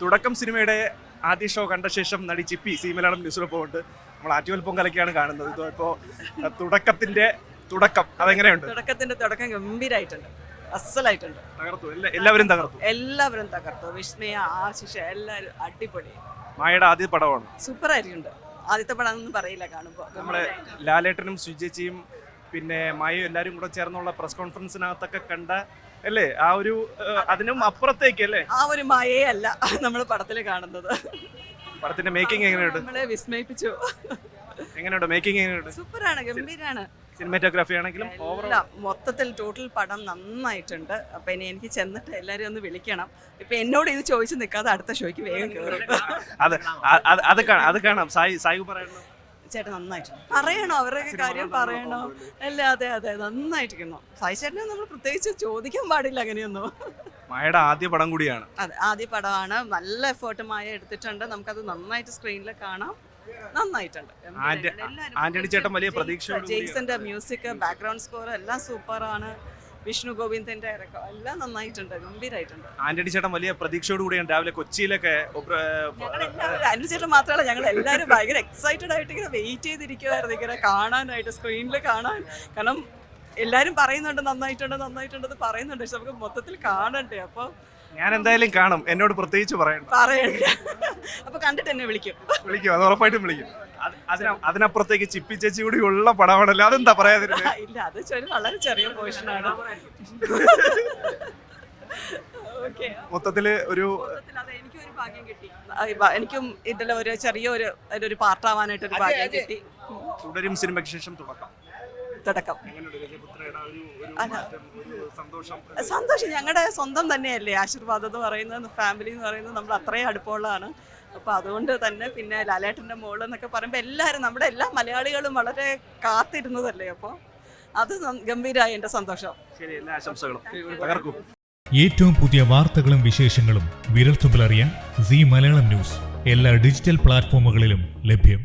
തുടക്കം സിനിമയുടെ ആദ്യ ഷോ കണ്ട ശേഷം നടി ചിപ്പി സി മലയാളം ന്യൂസിലൊപ്പം ഉണ്ട്. നമ്മൾ ആറ്റുവൽ പൊങ്കലൊക്കെയാണ് കാണുന്നത്. ഇപ്പോൾ തുടക്കത്തിന്റെ തുടക്കം അതെങ്ങനെയുണ്ട്? തുടക്കത്തിന്റെ തുടക്കം ഗംഭീരമായിട്ടുണ്ട്, അസലായിട്ടുണ്ട്. തകർത്തു, എല്ലാവരും തകർത്തു. വിസ്മയ, ആശിഷ എല്ലാവരും അടിപൊളി. മായയുടെ ആദ്യ പടമാണ്, സൂപ്പർ ആയിട്ടുണ്ട്. ആദ്യത്തെ പടം ഒന്നും പറയില്ല കാണുമ്പോൾ. നമ്മളെ ലാലേട്ടനും സുജേച്ചിയും പിന്നെ മായയും എല്ലാവരും കൂടെ ചേർന്നുള്ള പ്രസ് കോൺഫറൻസിനകത്തൊക്കെ കണ്ട അല്ലേ ആ ഒരു അതിനും അപ്പുറത്തേക്ക് അല്ലേ ആ ഒരു മായയെ അല്ല നമ്മൾ പടത്തിൽ കാണുന്നത്. പടത്തിന്റെ മേക്കിംഗ് എങ്ങനെയുണ്ട്? നമ്മളെ വിസ്മയിപ്പിച്ചു. എങ്ങനെയുണ്ട് മേക്കിംഗ്? എങ്ങനെയുണ്ട്? സൂപ്പറാണ്, ഗംഭീരാണ്. സിനിമാറ്റോഗ്രാഫി ആണെങ്കിലും മൊത്തത്തിൽ ടോട്ടൽ പടം നന്നായിട്ടുണ്ട്. അപ്പൊ ഇനി എനിക്ക് ചെന്നിട്ട് എല്ലാരും ഒന്ന് വിളിക്കണം. ഇപ്പൊ എന്നോട് ഇത് ചോദിച്ചു നിൽക്കാതെ അടുത്ത ഷോയ്ക്ക് വേഗം കയറും. അത് കാണാം. സായി പറയുന്നു ചേട്ടൻ നന്നായിട്ടുണ്ട്. പറയണോ അവരുടെ കാര്യം പറയണോ? അല്ല, അതെ അതെ നന്നായിട്ടിരിക്കുന്നു. സായി ചേട്ടനെ നമ്മൾ പ്രത്യേകിച്ച് ചോദിക്കാൻ പാടില്ല അങ്ങനെയൊന്നും. മായയുടെ ആദ്യ പടം കൂടിയാണ്. അതെ, ആദ്യ പടമാണ്. നല്ല എഫേർട്ട് മായ എടുത്തിട്ടുണ്ട്. നമുക്കത് നന്നായിട്ട് സ്ക്രീനിൽ കാണാം. നന്നായിട്ടുണ്ട്. ആന്റണി ചേട്ടൻ വലിയ പ്രതീക്ഷയോടെ, ജെയ്സന്റെ മ്യൂസിക്, ബാക്ക്ഗ്രൗണ്ട് സ്കോർ എല്ലാം സൂപ്പറാണ്. വിഷ്ണു ഗോവിന്ദന്റെ എല്ലാം നന്നായിട്ടുണ്ട്, ഗംഭീരമായിട്ടുണ്ട്. ആന്റണി ചേട്ടൻ വലിയ പ്രതീക്ഷയോട് കൂടിയാണ് രാവിലെ കൊച്ചിയിലൊക്കെ. ആന്റണി ചേട്ടൻ മാത്രമല്ല, ഞങ്ങൾ എല്ലാവരും ഭയങ്കര എക്സൈറ്റഡ് ആയിട്ട് ഇങ്ങനെ വെയിറ്റ് ചെയ്തിരിക്കുവായിരുന്നു ഇങ്ങനെ കാണാനായിട്ട്, സ്ക്രീനിൽ കാണാൻ. കാരണം എല്ലാരും പറയുന്നുണ്ട് നന്നായിട്ടുണ്ട് പറയുന്നുണ്ട്. പക്ഷെ നമുക്ക് മൊത്തത്തിൽ കാണണ്ടേ. അപ്പൊ ഞാൻ എന്തായാലും കാണും. എന്നോട് പ്രത്യേകിച്ച് പറയണ്ട. അപ്പൊ കണ്ടിട്ട് എന്നെ വിളിക്കും. അത് ഉറപ്പായിട്ടും വിളിക്കും. അതിനപ്പുറത്തേക്ക് ചിപ്പി ചേച്ചി കൂടി ഉള്ള പടമാണല്ലോ, അതെന്താ പറയാതിരുന്നത്? ഇല്ല, അത് വളരെ ചെറിയ പോർഷനാണ്. മൊത്തത്തില് എനിക്കൊരു ഭാഗ്യം കിട്ടി. എനിക്കും ഇതിൽ ഒരു ചെറിയൊരു ഒരു പാർട്ടാവാനായിട്ട് ഒരു ഭാഗ്യം കിട്ടി. തുടരും സിനിമയ്ക്ക് ശേഷം തുടക്കം. സന്തോഷം ഞങ്ങളുടെ സ്വന്തം തന്നെയല്ലേ. ആശീർവാദം എന്ന് പറയുന്നത്, ഫാമിലി എന്ന് പറയുന്നത് നമ്മൾ അത്രയും അടുപ്പമുള്ളതാണ്. അപ്പോൾ അതുകൊണ്ട് തന്നെ പിന്നെ ലാലേട്ടൻ്റെ മോള് എന്നൊക്കെ പറയുമ്പോൾ എല്ലാവരും, നമ്മുടെ എല്ലാ മലയാളികളും വളരെ കാത്തിരുന്നതല്ലേ. അപ്പോൾ അത് ഗംഭീരമായി എൻ്റെ സന്തോഷം. ശരി, എല്ലാ ആശംസകളും. തകർക്കും. ഏറ്റവും പുതിയ വാർത്തകളും വിശേഷങ്ങളും വിരൽത്തുമ്പിലറിയാൻ സീ മലയാളം ന്യൂസ് എല്ലാ ഡിജിറ്റൽ പ്ലാറ്റ്ഫോമുകളിലും ലഭ്യം.